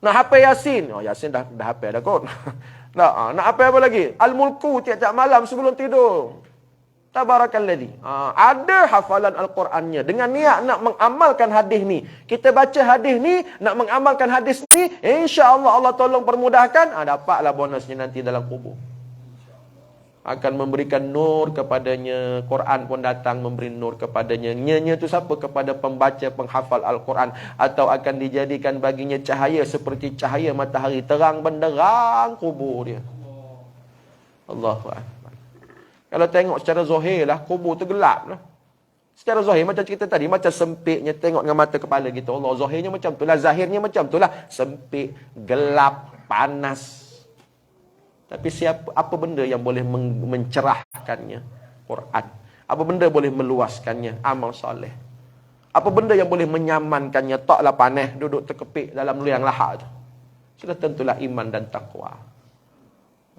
Nak hafal Yasin. Oh Yasin dah hafal dah kot. Nak hafal apa lagi? Al-Mulku tiap-tiap malam sebelum tidur. Tabarakalladzi. Ada hafalan Al-Qurannya. Dengan niat nak mengamalkan hadis ni. Kita baca hadis ni, nak mengamalkan hadis ni, insya-Allah Allah tolong permudahkan, dapatlah bonusnya nanti dalam kubur. Akan memberikan nur kepadanya. Quran pun datang memberi nur kepadanya. Nya tu siapa? Kepada pembaca, penghafal Al-Quran. Atau akan dijadikan baginya cahaya seperti cahaya matahari, terang benderang kubur dia. Allahu Akbar. Kalau tengok secara zahir lah, kubur tu gelap lah. Secara zahir macam cerita tadi, macam sempitnya tengok dengan mata kepala kita. Allah, zahirnya macam tu lah, zahirnya macam tu lah. Sempit, gelap, panas. Tapi apa benda yang boleh mencerahkannya? Quran. Apa benda boleh meluaskannya? Amal soleh. Apa benda yang boleh menyamankannya? Taklah panas, duduk terkepit dalam liang lahat tu. Sudah tentulah iman dan taqwa.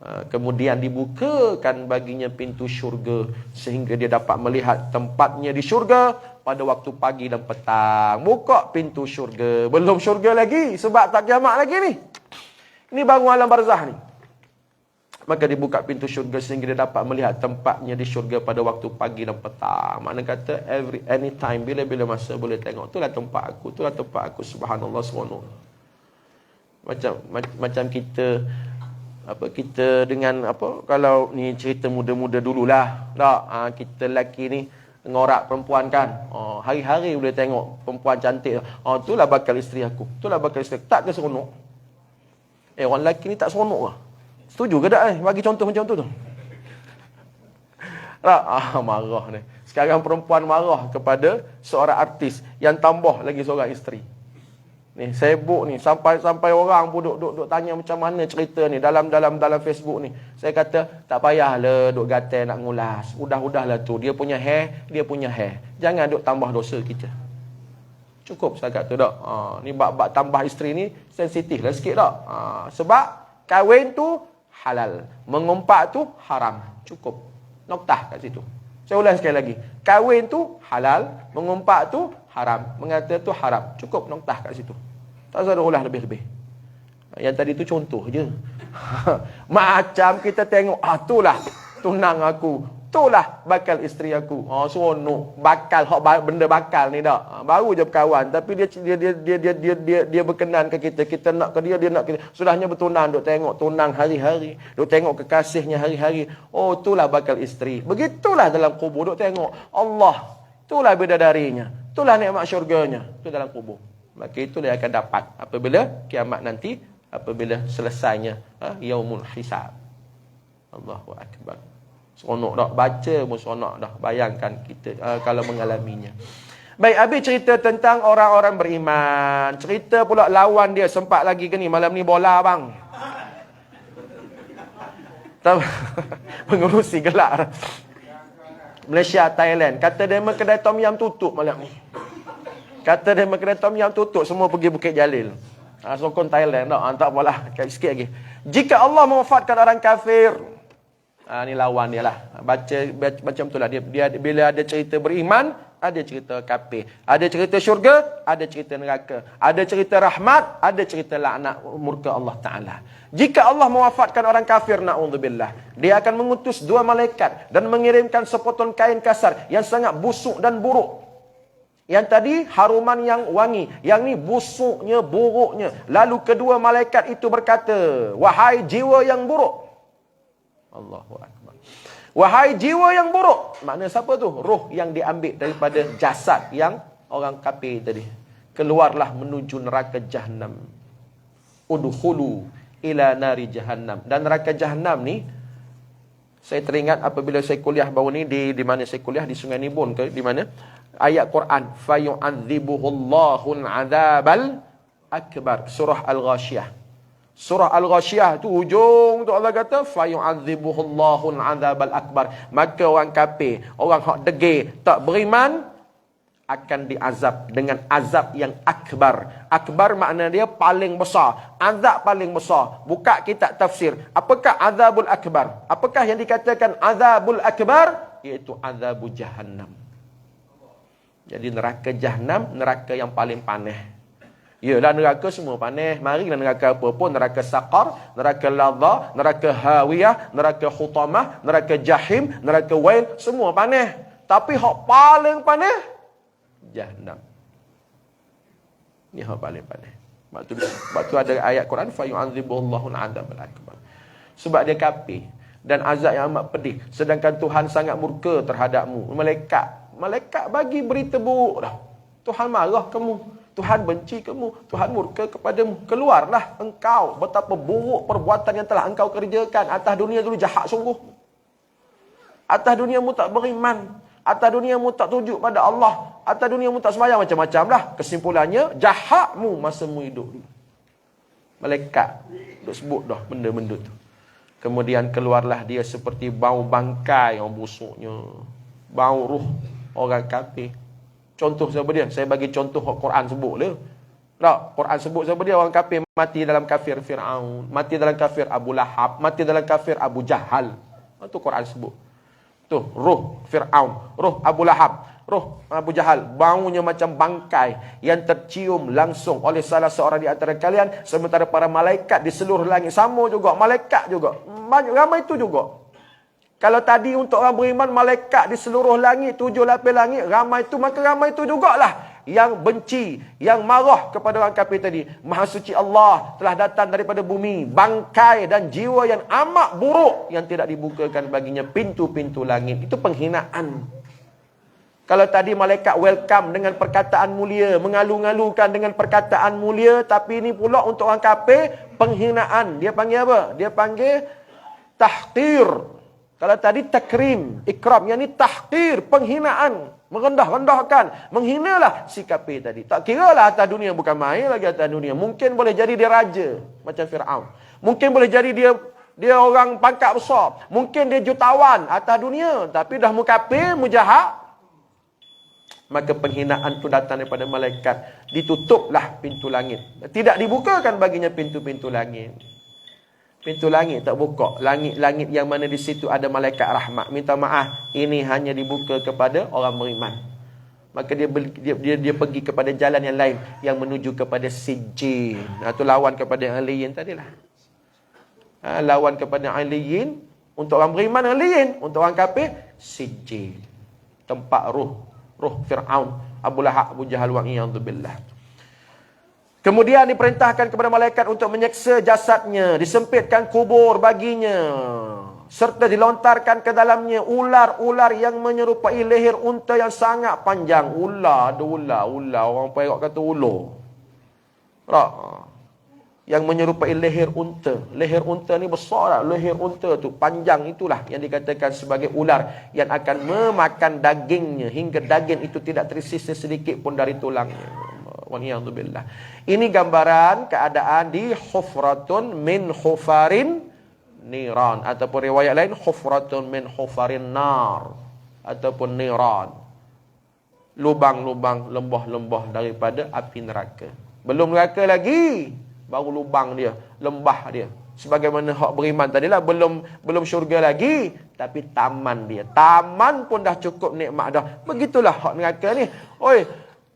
Kemudian dibukakan baginya pintu syurga sehingga dia dapat melihat tempatnya di syurga pada waktu pagi dan petang. Buka pintu syurga. Belum syurga lagi sebab tak kiamat lagi ni. Ini baru alam barzah ni. Maka dibuka pintu syurga sehingga dia dapat melihat tempatnya di syurga pada waktu pagi dan petang. Makna kata anytime, bila-bila masa boleh tengok. Itulah tempat aku, itulah tempat aku. Subhanallah subhanallah. Macam kita dengan kalau ni cerita muda-muda dululah. Tak, kita lelaki ni ngorak perempuan kan. Hari-hari boleh tengok perempuan cantik. Itulah bakal isteri aku. Itulah bakal isteri aku. Tak ke seronok? Orang lelaki ni tak seronok lah. Setuju ke tak? Bagi contoh macam tu. Tak? Marah ni. Sekarang perempuan marah kepada seorang artis yang tambah lagi seorang isteri. Ni sibuk ni sampai orang pun duk tanya macam mana cerita ni dalam Facebook ni. Saya kata tak payahlah duk gatal nak ngulas. Udahlah tu. Dia punya hair. Jangan duk tambah dosa kita. Cukup saya kata dak. Ni bab tambah isteri ni sensitif lah sikit dak. Sebab kahwin tu halal, mengumpat tu haram. Cukup. Noktah kat situ. Saya ulang sekali lagi. Kahwin tu halal, mengumpat tu haram, mengata tu haram. Cukup noktah kat situ. Tak usah ulah lebih-lebih. Yang tadi tu contoh je. Macam kita tengok, itulah tunang aku, itulah bakal isteri aku. Seronok. Bakal, benda bakal ni dak. Baru je berkawan, tapi dia berkenan ke kita. Kita nak ke dia nak ke kita. Sudahnya bertunang, duk tengok tunang hari-hari, duk tengok kekasihnya hari-hari. Itulah bakal isteri. Begitulah dalam kubur, duk tengok Allah. Itulah bidadarinya. Itulah nikmat syurganya. Itu dalam kubur. Maka itulah yang akan dapat apabila kiamat nanti, apabila selesainya yaumul hisab. Allahu akbar. Seronok dah baca pun seronok dah. Bayangkan kita kalau mengalaminya. Baik, habis cerita tentang orang-orang beriman. Cerita pula lawan dia. Sempat lagi ke ni? Malam ni bola bang. Mengurusi gelak. Malaysia, Thailand. Kata dia kedai Tom Yam tutup malam ni. Kata dia kedai Tom Yam tutup. Semua pergi Bukit Jalil. Sokong Thailand. Tak apalah. Sikit lagi. Jika Allah mewafatkan orang kafir. Ni lawan dia lah. Baca macam itulah. Dia bila ada cerita beriman, ada cerita kafir. Ada cerita syurga, ada cerita neraka. Ada cerita rahmat, ada cerita laknat murka Allah Ta'ala. Jika Allah mewafatkan orang kafir, na'udzubillah, dia akan mengutus 2 malaikat dan mengirimkan sepotong kain kasar yang sangat busuk dan buruk. Yang tadi haruman yang wangi, yang ni busuknya, buruknya. Lalu kedua malaikat itu berkata, wahai jiwa yang buruk, Allahu akbar, Wahai jiwa yang buruk. Makna siapa tu? Roh yang diambil daripada jasad yang orang kafir tadi. Keluarlah menuju neraka Jahannam. Udkhulu ila nari Jahannam. Dan neraka Jahannam ni, saya teringat apabila saya kuliah baru ni di mana saya kuliah, di Sungai Nibun ke di mana? Ayat Quran, fayu'adzibuhullahul 'adzabal akbar. Surah Al-Ghasyiyah. Surah Al-Ghasyiyah tu hujung tu Allah kata fayu'adzibuhullahul 'adzabal akbar. Maka orang kafir, orang hak degil, tak beriman akan diazab dengan azab yang akbar. Akbar makna dia paling besar, azab paling besar. Buka kitab tafsir, apakah azabul akbar? Apakah yang dikatakan azabul akbar? Iaitu azabul Jahannam. Jadi neraka Jahannam, neraka yang paling panas. Yalah, neraka semua panas. Marilah neraka apa pun. Neraka Saqar, neraka Ladha, neraka Hawiyah, neraka Hutamah, neraka Jahim, neraka Wail, semua panas. Tapi hak paling panas Jahannam. Ni hak paling panas. Sebab tu ada ayat Quran fayu'adzibuhullahu al-'adzabal akbar. Sebab dia kafir dan azab yang amat pedih. Sedangkan Tuhan sangat murka terhadapmu. Malaikat bagi berita buruk dah. Tuhan marah kamu. Tuhan benci kamu, Tuhan murka kepadamu. Keluarlah engkau, betapa buruk perbuatan yang telah engkau kerjakan. Atas dunia dulu jahat sungguh. Atas dunia mu tak beriman. Atas dunia mu tak tujuk pada Allah. Atas dunia mu tak sembahyang, macam-macam lah. Kesimpulannya, jahatmu masa mu hidup dulu. Malaikat duk sebut dah benda-benda tu. Kemudian keluarlah dia seperti bau bangkai yang busuknya. Bau ruh orang kafir. Contoh siapa dia? Saya bagi contoh Quran sebut le. Tak, Quran sebut siapa dia? Orang kafir mati dalam kafir Fir'aun, mati dalam kafir Abu Lahab, mati dalam kafir Abu Jahal. Itu Quran sebut. Tu, roh Fir'aun, roh Abu Lahab, roh Abu Jahal, baunya macam bangkai yang tercium langsung oleh salah seorang di antara kalian, sementara para malaikat di seluruh langit sama juga, malaikat juga. Banyak ramai itu juga. Kalau tadi untuk orang beriman, malaikat di seluruh langit, 7 lapis langit, ramai itu, maka ramai itu jugalah yang benci, yang marah kepada orang kafir tadi. Maha suci Allah telah datang daripada bumi, bangkai dan jiwa yang amat buruk, yang tidak dibukakan baginya pintu-pintu langit. Itu penghinaan. Kalau tadi malaikat welcome dengan perkataan mulia, mengalu-ngalukan dengan perkataan mulia, tapi ini pula untuk orang kafir, penghinaan. Dia panggil apa? Dia panggil tahqir. Kalau tadi takrim, ikram, yang ni tahqir, penghinaan, merendah-rendahkan, menghinalah si kafir tadi. Tak kiralah atas dunia, bukan main lagi atas dunia. Mungkin boleh jadi dia raja macam Fir'aun. Mungkin boleh jadi dia orang pangkat besar. Mungkin dia jutawan atas dunia, tapi dah mukafir, mujahat. Maka penghinaan tu datang daripada malaikat. Ditutuplah pintu langit. Tidak dibukakan baginya pintu-pintu langit. Pintu langit tak buka. Langit-langit yang mana di situ ada malaikat rahmat. Minta maaf, ini hanya dibuka kepada orang beriman. Maka dia pergi kepada jalan yang lain, yang menuju kepada Sijjin. Itu lawan kepada Aliyin tadilah. Lawan kepada Aliyin. Untuk orang beriman Aliyin, untuk orang kafir Sijjin. Tempat roh Fir'aun, Abu Lahab, Abu Jahal wa iyadzubillah. Kemudian diperintahkan kepada malaikat untuk menyeksa jasadnya, disempitkan kubur baginya, serta dilontarkan ke dalamnya ular-ular yang menyerupai leher unta yang sangat panjang. Ular, ada ular, orang Perak kata ular. Yang menyerupai leher unta. Leher unta ni besar tak? Leher unta tu panjang, itulah yang dikatakan sebagai ular yang akan memakan dagingnya hingga daging itu tidak tersisa sedikit pun dari tulangnya. Ini gambaran keadaan di hufratun min hufarin niran, ataupun riwayat lain hufratun min hufarin nar, ataupun niran, lubang-lubang, lembah-lembah daripada api neraka. Belum neraka lagi, baru lubang dia, lembah dia. Sebagaimana hak beriman tadilah, belum syurga lagi, tapi taman dia. Taman pun dah cukup nikmat dah. Begitulah hak neraka ni. Oi,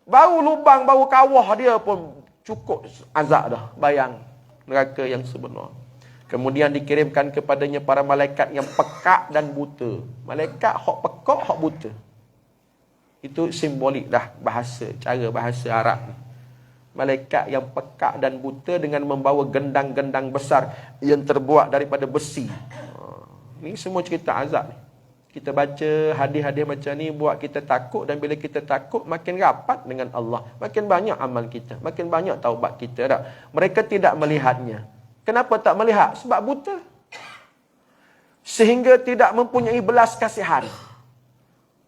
baru lubang, baru kawah dia pun cukup azab dah. Bayang neraka yang sebenar. Kemudian dikirimkan kepadanya para malaikat yang pekak dan buta. Malaikat hak pekak, hak buta. Itu simbolik dah bahasa, cara bahasa Arab. Malaikat yang pekak dan buta dengan membawa gendang-gendang besar yang terbuat daripada besi. Ini semua cerita azab ni. Kita baca hadis-hadis macam ni buat kita takut, dan bila kita takut makin rapat dengan Allah, makin banyak amal kita, makin banyak taubat kita. Tak? Mereka tidak melihatnya. Kenapa tak melihat? Sebab buta. Sehingga tidak mempunyai belas kasihan.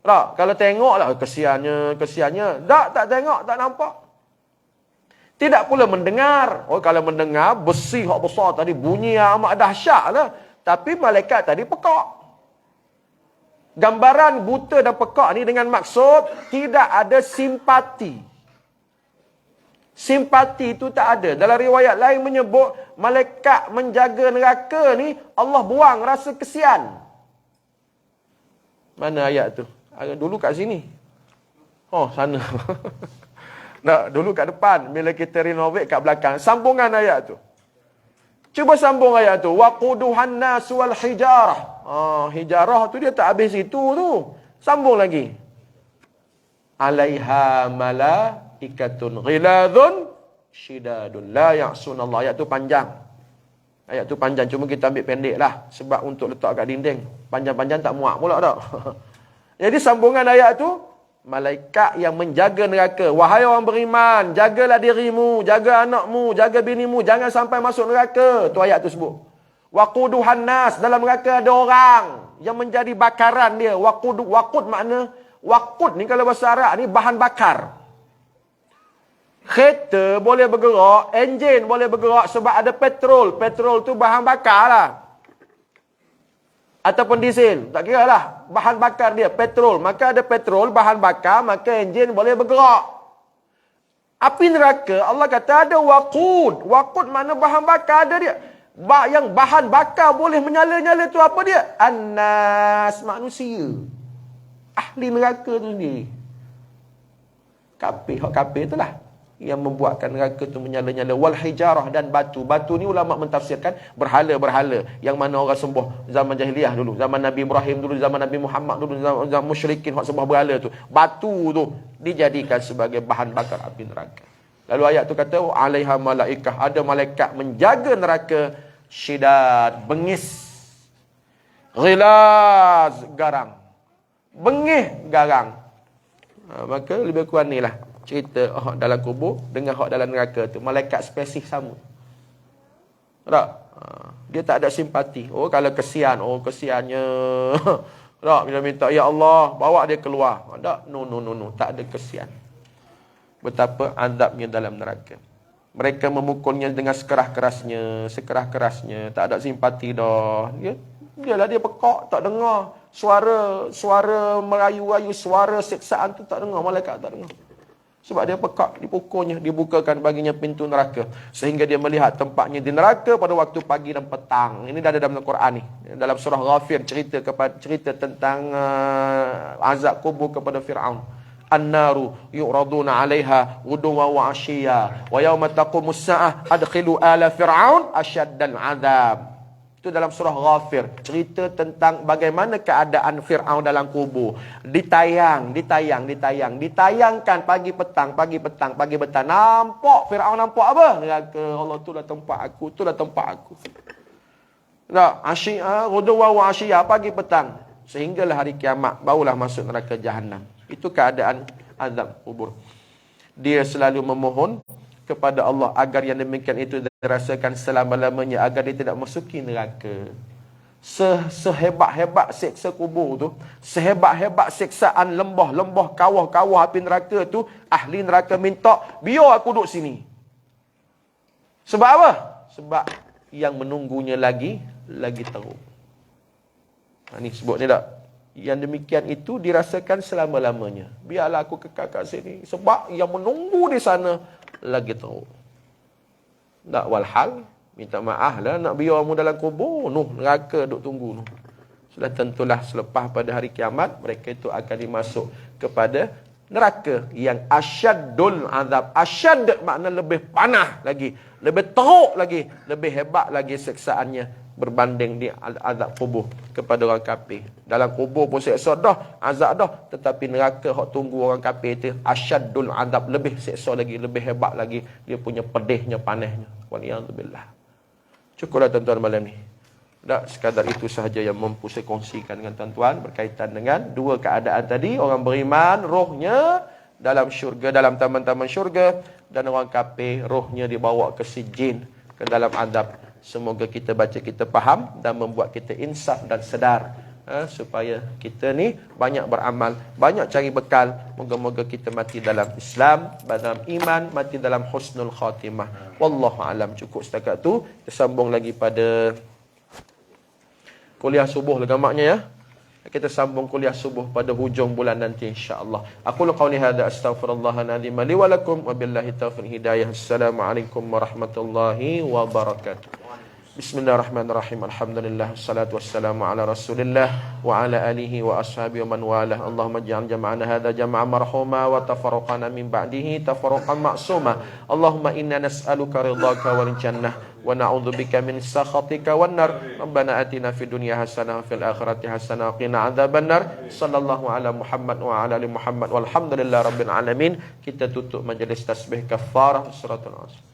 Tak? Kalau tengoklah kesiannya. Tak tengok, tak nampak. Tidak pula mendengar. Oh, kalau mendengar besi hak besar tadi bunyi amat dahsyat lah. Tapi malaikat tadi pekak. Gambaran buta dan pekak ni dengan maksud tidak ada simpati. Simpati itu tak ada. Dalam riwayat lain menyebut malaikat menjaga neraka ni Allah buang rasa kesian. Mana ayat tu? Dulu kat sini. Oh, sana. Nah, dulu kat depan. Bila kita renovate kat belakang. Sambungan ayat tu. Cuba sambung ayat tu. Waquduhan nas wal hijarah. Hijarah tu dia tak habis itu tu. Sambung lagi. Alaiha malaikatun ghiladun syidadun la ya'sunallah. Ayat tu panjang. Ayat tu panjang. Cuma kita ambil pendek lah. Sebab untuk letak kat dinding. Panjang-panjang tak muak pula tak. Jadi sambungan ayat tu. Malaikat yang menjaga neraka. Wahai orang beriman, jagalah dirimu, jaga anakmu, jaga binimu, jangan sampai masuk neraka. Tu ayat tu sebut. Waquduhan nas, dalam neraka ada orang yang menjadi bakaran dia. Waqud makna, waqud ni kalau bahasa Arab ni bahan bakar. Kereta boleh bergerak, enjin boleh bergerak sebab ada petrol. Petrol tu bahan bakar lah. Ataupun diesel, tak kira lah. Bahan bakar dia, petrol. Maka ada petrol, bahan bakar, maka enjin boleh bergerak. Api neraka, Allah kata ada waqud. Waqud mana bahan bakar ada dia. Yang bahan bakar boleh menyala-nyala tu apa dia? Annas, manusia. Ahli neraka tu sendiri. Hak kafir tu lah. Yang membuatkan neraka tu menyala-nyala. Wal hijarah, dan batu. Batu ni ulama mentafsirkan berhala-berhala. Yang mana orang sembah zaman jahiliah dulu. Zaman Nabi Ibrahim dulu. Zaman Nabi Muhammad dulu. Zaman musyrikin yang sembah berhala tu. Batu tu dijadikan sebagai bahan bakar api neraka. Lalu ayat tu kata, alaiha malaikah. Ada malaikat menjaga neraka. Syidad, bengis. Ghilaz, garang. Bengih, garang. Maka lebih kurang ni lah cerita hak dalam kubur dengan hak dalam neraka tu. Malaikat spesifik sama. Tak? Dia tak ada simpati. Oh, kalau kesian. Oh, kesiannya. Tak? Bila minta, ya Allah, bawa dia keluar. Tak? No. Tak ada kesian. Betapa azabnya dalam neraka. Mereka memukulnya dengan sekerah-kerasnya. Tak ada simpati dah. Dia pekak, tak dengar. Suara merayu-rayu, suara siksaan tu tak dengar. Malaikat tak dengar. Sebab dia pekak, dipukulnya, dibukakan baginya pintu neraka. Sehingga dia melihat tempatnya di neraka pada waktu pagi dan petang. Ini dah ada dalam Al-Quran ni. Dalam surah Ghafir cerita tentang azab kubur kepada Fir'aun. An-naru yu'raduna 'alaiha ghuduwan wa 'ashiyya wa yawma taqumus sa'ah adkhilu ala fir'aun asyaddal 'adzab. Itu dalam surah Ghafir. Cerita tentang bagaimana keadaan Fir'aun dalam kubur. Ditayangkan pagi petang. Nampak Fir'aun nampak apa? Neraka. Allah, tu lah tempat aku. Tak, asyia, ghuduwan wa 'ashiyya, pagi petang. Sehinggalah hari kiamat barulah masuk neraka Jahannam. Itu keadaan azab kubur. Dia selalu memohon kepada Allah agar yang demikian itu dirasakan selama-lamanya, agar dia tidak masuki neraka. Sehebat-hebat seksa kubur tu, sehebat-hebat seksaan lembah-lembah, kawah-kawah api neraka tu, ahli neraka minta, biar aku duduk sini. Sebab apa? Sebab yang menunggunya lagi teruk. Ini sebut ni tak? Yang demikian itu dirasakan selama-lamanya. Biarlah aku kekal kat sini. Sebab yang menunggu di sana lagi teruk. Tak, walhal, minta maaf lah, nak biar mu dalam kubur. Neraka duk tunggu. Sudah tentulah selepas pada hari kiamat, mereka itu akan dimasuk kepada neraka yang asyaddul azab. Asyad makna lebih panah lagi, lebih teruk lagi, lebih hebat lagi seksaannya berbanding di azab kubur kepada orang kafir. Dalam kubur pun seksa dah, azab dah, tetapi neraka hak tunggu orang kafir itu asyaddul azab, lebih seksa lagi, lebih hebat lagi, dia punya pedihnya, panasnya. Waliyadzubillah. Cukuplah tuan-tuan malam ni. Tak sekadar itu sahaja yang mampu saya kongsikan dengan tuan-tuan berkaitan dengan dua keadaan tadi. Orang beriman rohnya dalam syurga, dalam taman-taman syurga, dan orang kafir rohnya dibawa ke sijin, ke dalam adab. Semoga kita baca, kita faham dan membuat kita insaf dan sedar, supaya kita ni banyak beramal, banyak cari bekal. Moga-moga kita mati dalam Islam, dalam iman, mati dalam husnul khatimah. Wallahu alam. Cukup setakat tu. Kita sambung lagi pada kuliah subuh gamaknya ya. Kita sambung kuliah subuh pada hujung bulan nanti insya-Allah. Aku qauli hadza astaghfirullahal azim li wa lakum wa billahi taufiq hidayah. Assalamualaikum warahmatullahi wabarakatuh. Bismillahirrahmanirrahim. Alhamdulillah wassalatu wassalamu ala Rasulillah wa ala alihi wa ashabihi wa man walah. Allahumma ij'al jam'ana hadza jam'an marhuma wa tafarraqana min ba'dihi tafarraqan ma'suma. Allahumma inna nas'aluka ridhaka wal jannah wa na'udzubika min sakhatika wan nar. Rabbana atina fid dunya hasanah wa fil akhirati hasanah wa qina adzabannar. Sallallahu ala Muhammad wa ala ali Muhammad walhamdulillahi rabbil alamin. Kita tutup majlis tasbih kafarah suratul Asr.